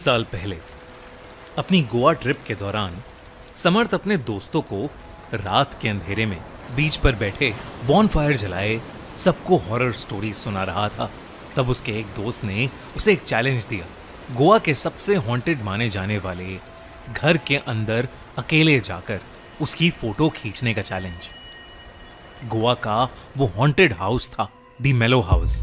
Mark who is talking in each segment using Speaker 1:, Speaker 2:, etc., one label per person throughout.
Speaker 1: साल पहले अपनी गोवा ट्रिप के दौरान समर्थ अपने दोस्तों को रात के अंधेरे में बीच पर बैठे बॉनफायर जलाए सबको हॉरर स्टोरी सुना रहा था। तब उसके एक दोस्त ने उसे एक चैलेंज दिया, गोवा के सबसे हॉन्टेड माने जाने वाले घर के अंदर अकेले जाकर उसकी फोटो खींचने का चैलेंज। गोवा का वो हॉन्टेड हाउस था दी मेलो हाउस।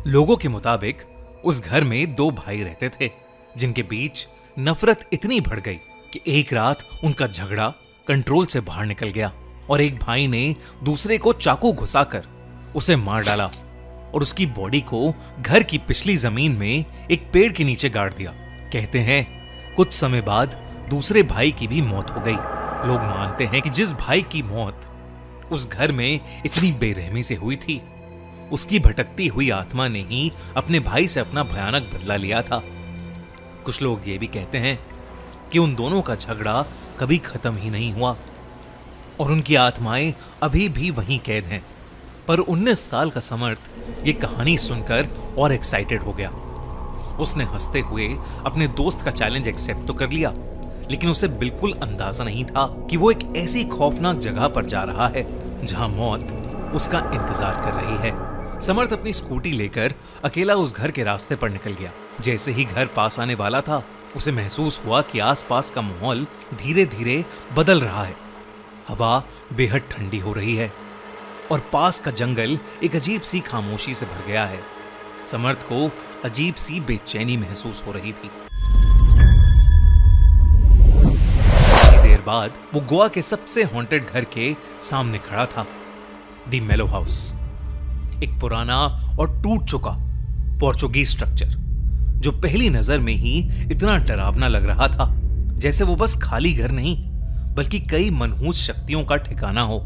Speaker 1: लोगों के मुताबिक उस घर में दो भाई रहते थे जिनके बीच नफरत इतनी बढ़ गई कि एक रात उनका झगड़ा कंट्रोल से बाहर निकल गया और एक भाई ने दूसरे को चाकू घुसाकर उसे मार डाला और उसकी बॉडी को घर की पिछली जमीन में एक पेड़ के नीचे गाड़ दिया। कहते हैं कुछ समय बाद दूसरे भाई की भी मौत हो गई। लोग मानते हैं कि जिस भाई की मौत उस घर में इतनी बेरहमी से हुई थी, उसकी भटकती हुई आत्मा ने ही अपने भाई से अपना भयानक बदला लिया था। कुछ लोग ये भी कहते हैं कि उन दोनों का झगड़ा कभी खत्म ही नहीं हुआ और उनकी आत्माएं अभी भी वहीं कैद हैं। पर 19 साल का समर्थ ये कहानी सुनकर और एक्साइटेड हो गया। उसने हंसते हुए अपने दोस्त का चैलेंज एक्सेप्ट तो कर लिया, लेकिन उसे बिल्कुल अंदाजा नहीं था कि वो एक ऐसी खौफनाक जगह पर जा रहा है जहां मौत उसका इंतजार कर रही है। समर्थ अपनी स्कूटी लेकर अकेला उस घर के रास्ते पर निकल गया। जैसे ही घर पास आने वाला था, उसे महसूस हुआ कि आसपास का माहौल धीरे धीरे बदल रहा है। हवा बेहद ठंडी हो रही है और पास का जंगल एक अजीब सी खामोशी से भर गया है। समर्थ को अजीब सी बेचैनी महसूस हो रही थी। कुछ देर बाद वो गोवा के सबसे हॉन्टेड घर के सामने खड़ा था, दी मेलो हाउस। एक पुराना और टूट चुका पोर्चुगीज स्ट्रक्चर जो पहली नजर में ही इतना डरावना लग रहा था, जैसे वो बस खाली घर नहीं बल्कि कई मनहूस शक्तियों का ठिकाना हो।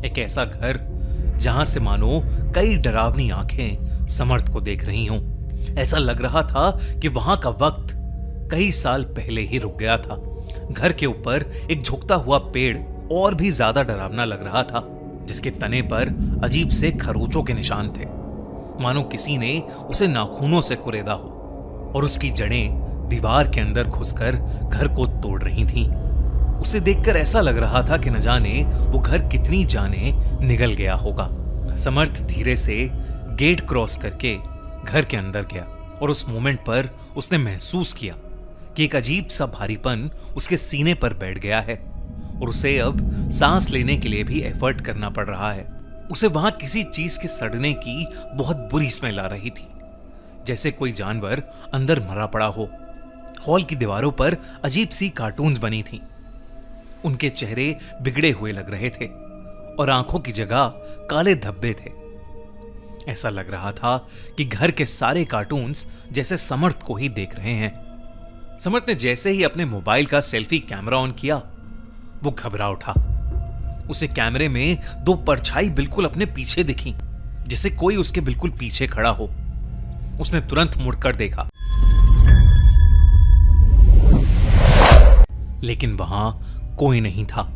Speaker 1: एक ऐसा घर जहां से मानो कई डरावनी आंखें समर्थ को देख रही हों। ऐसा लग रहा था कि वहां का वक्त कई साल पहले ही रुक गया था। घर के ऊपर एक झुकता हुआ पेड़ और भी ज्यादा डरावना लग रहा था, जिसके तने पर अजीब से खरोचों के निशान थे, मानो किसी ने उसे नाखूनों से कुरेदा हो और उसकी जड़ें दीवार के अंदर घुसकर घर को तोड़ रही थीं। उसे देखकर ऐसा लग रहा था कि न जाने वो घर कितनी जाने निगल गया होगा। समर्थ धीरे से गेट क्रॉस करके घर के अंदर गया और उस मोमेंट पर उसने महसूस किया कि एक अजीब सा भारीपन उसके सीने पर बैठ गया है और उसे अब सांस लेने के लिए भी एफर्ट करना पड़ रहा है। उसे वहां किसी चीज के सड़ने की बहुत बुरी स्मेल आ रही थी, जैसे कोई जानवर अंदर मरा पड़ा हो। हॉल की दीवारों पर अजीब सी कार्टून्स बनी थीं। उनके चेहरे बिगड़े हुए लग रहे थे और आंखों की जगह काले धब्बे थे। ऐसा लग रहा था कि घर के सारे कार्टून्स जैसे समर्थ को ही देख रहे हैं। समर्थ ने जैसे ही अपने मोबाइल का सेल्फी कैमरा ऑन किया, वो घबरा उठा। उसे कैमरे में दो परछाई बिल्कुल अपने पीछे दिखी, जैसे कोई उसके बिल्कुल पीछे खड़ा हो। उसने तुरंत मुड़कर देखा, लेकिन वहां कोई नहीं था।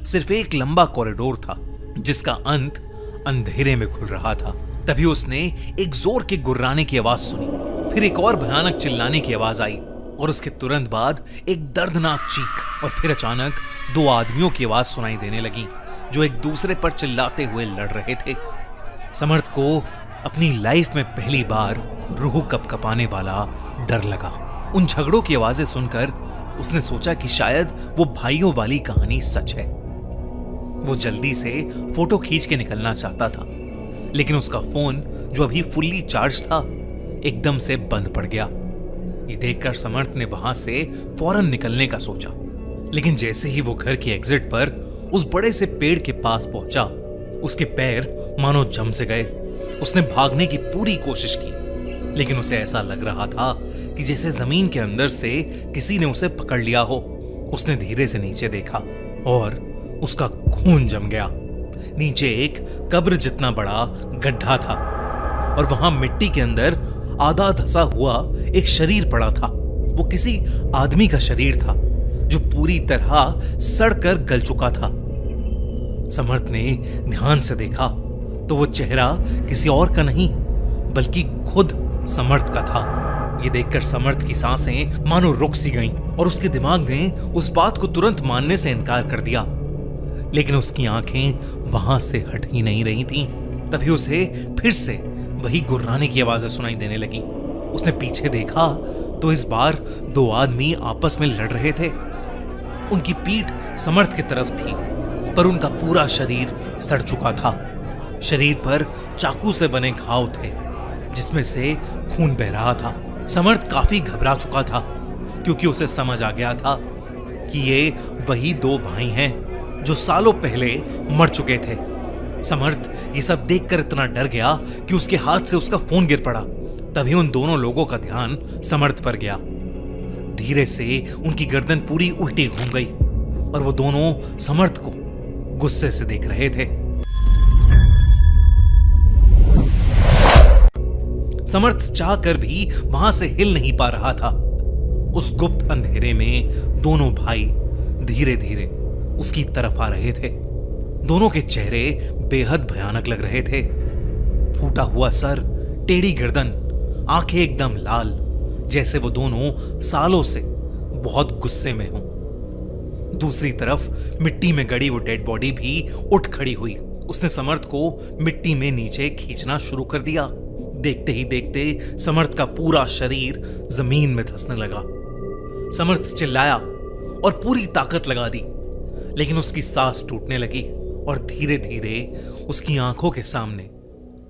Speaker 1: सिर्फ एक लंबा कॉरिडोर था जिसका अंत अंधेरे में खुल रहा था। तभी उसने एक जोर के गुर्राने की आवाज सुनी, फिर एक और भयानक चिल्लाने की आवाज आई और उसके तुरंत बाद एक दर्दनाक चीख और फिर अचानक दो आदमियों की आवाज सुनाई देने लगी जो एक दूसरे पर चिल्लाते हुए लड़ रहे थे। समर्थ को अपनी लाइफ में पहली बार रूह कपकपाने वाला डर लगा। उन झगड़ों की आवाजें सुनकर उसने सोचा कि शायद वो भाइयों वाली कहानी सच है। वो जल्दी से फोटो खींच के निकलना चाहता था, लेकिन उसका फोन जो अभी फुल्ली चार्ज था एकदम से बंद पड़ गया। ये देखकर समर्थ ने वहां से फौरन निकलने का सोचा, लेकिन जैसे ही वो घर की एग्जिट पर उस बड़े से पेड़ के पास पहुंचा, उसके पैर मानो जम से गए। उसने भागने की पूरी कोशिश की, लेकिन उसे ऐसा लग रहा था कि जैसे जमीन के अंदर से किसी ने उसे पकड़ लिया हो। उसने धीरे से नीचे देखा और उसका खून जम गया। नीचे एक कब्र जितना बड़ा गड्ढा था और वहां मिट्टी के अंदर आधा धसा हुआ एक शरीर पड़ा था। वो किसी आदमी का शरीर था जो पूरी तरह सड़कर गल चुका था। समर्थ ने ध्यान से देखा तो वो चेहरा किसी और का नहीं बल्कि खुद समर्थ का था। ये देखकर समर्थ की सांसें मानो रुक सी गईं और उसके दिमाग ने उस बात को तुरंत मानने से इनकार कर दिया। लेकिन उसकी आंखें वहां से हट ही नहीं रही थीं। तभी उसे फिर से वही गुर्राने की आवाजें सुनाई देने लगी। उसने पीछे देखा तो इस बार दो आदमी आपस में लड़ रहे थे। उनकी पीठ समर्थ की तरफ थी, पर उनका पूरा शरीर सड़ चुका था। शरीर पर चाकू से बने घाव थे, जिसमें से खून बह रहा था। समर्थ काफी घबरा चुका था, क्योंकि उसे समझ आ गया था कि ये वही दो भाई हैं जो सालों पहले मर चुके थे। समर्थ ये सब देखकर इतना डर गया कि उसके हाथ से उसका फोन गिर पड़ा। तभी उन दोनों लोगों का ध्यान समर्थ पर गया। धीरे से उनकी गर्दन पूरी उल्टी घूम गई और वो दोनों समर्थ को गुस्से से देख रहे थे। समर्थ चाहकर भी वहां से हिल नहीं पा रहा था। उस गुप्त अंधेरे में दोनों भाई धीरे धीरे उसकी तरफ आ रहे थे। दोनों के चेहरे बेहद भयानक लग रहे थे। फूटा हुआ सर, टेढ़ी गर्दन, आंखें एकदम लाल, जैसे वो दोनों सालों से बहुत गुस्से में हों। दूसरी तरफ मिट्टी में गड़ी वो डेड बॉडी भी उठ खड़ी हुई। उसने समर्थ को मिट्टी में नीचे खींचना शुरू कर दिया। देखते ही देखते समर्थ का पूरा शरीर जमीन में धंसने लगा। समर्थ चिल्लाया और पूरी ताकत लगा दी, लेकिन उसकी सांस टूटने लगी और धीरे धीरे उसकी आंखों के सामने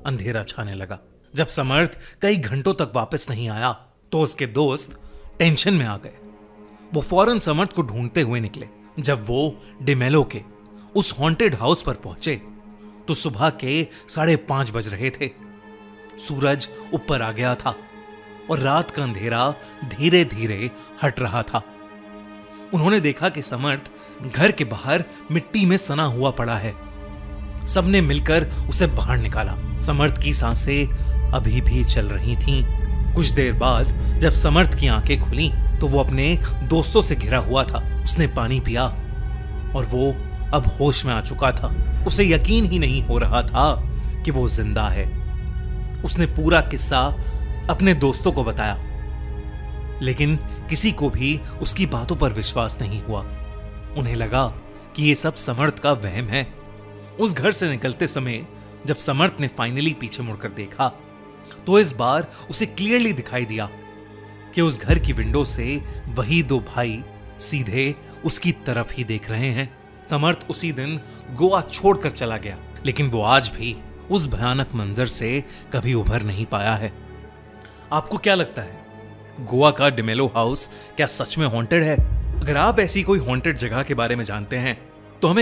Speaker 1: अंधेरा छाने लगा। जब समर्थ कई घंटों तक वापस नहीं आया तो उसके दोस्त टेंशन में आ गए। वो फौरन समर्थ को ढूंढते हुए निकले। जब वो डिमेलो के उस हॉन्टेड हाउस पर पहुंचे तो सुबह के 5:30 बज रहे थे। सूरज ऊपर आ गया था और रात का अंधेरा धीरे धीरे हट रहा था। उन्होंने देखा कि समर्थ घर के बाहर मिट्टी में सना हुआ पड़ा है। सबने मिलकर उसे बाहर निकाला। समर्थ की सांसें अभी भी चल रही थीं। कुछ देर बाद जब समर्थ की आंखें खुली तो वो अपने दोस्तों से घिरा हुआ था। उसने पानी पिया और वो अब होश में आ चुका था। उसे यकीन ही नहीं हो रहा था कि वो जिंदा है। उसने पूरा किस्सा अपने दोस्तों को बताया, लेकिन किसी को भी उसकी बातों पर विश्वास नहीं हुआ। उन्हें लगा कि ये सब समर्थ का वहम है। उस घर से निकलते समय जब समर्थ ने फाइनली पीछे मुड़कर देखा तो इस बार उसे क्लियरली दिखाई दिया कि उस घर की विंडो से वही दो भाई सीधे उसकी तरफ ही देख रहे हैं। समर्थ उसी दिन गोवा छोड़कर चला गया, लेकिन वो आज भी उस भयानक मंजर से कभी उभर नहीं पाया है। आपको क्या लगता है, गोवा का डिमेलो हाउस क्या सच में हॉन्टेड है? अगर आप ऐसी कोई हॉन्टेड जगह के बारे में जानते हैं तो हमें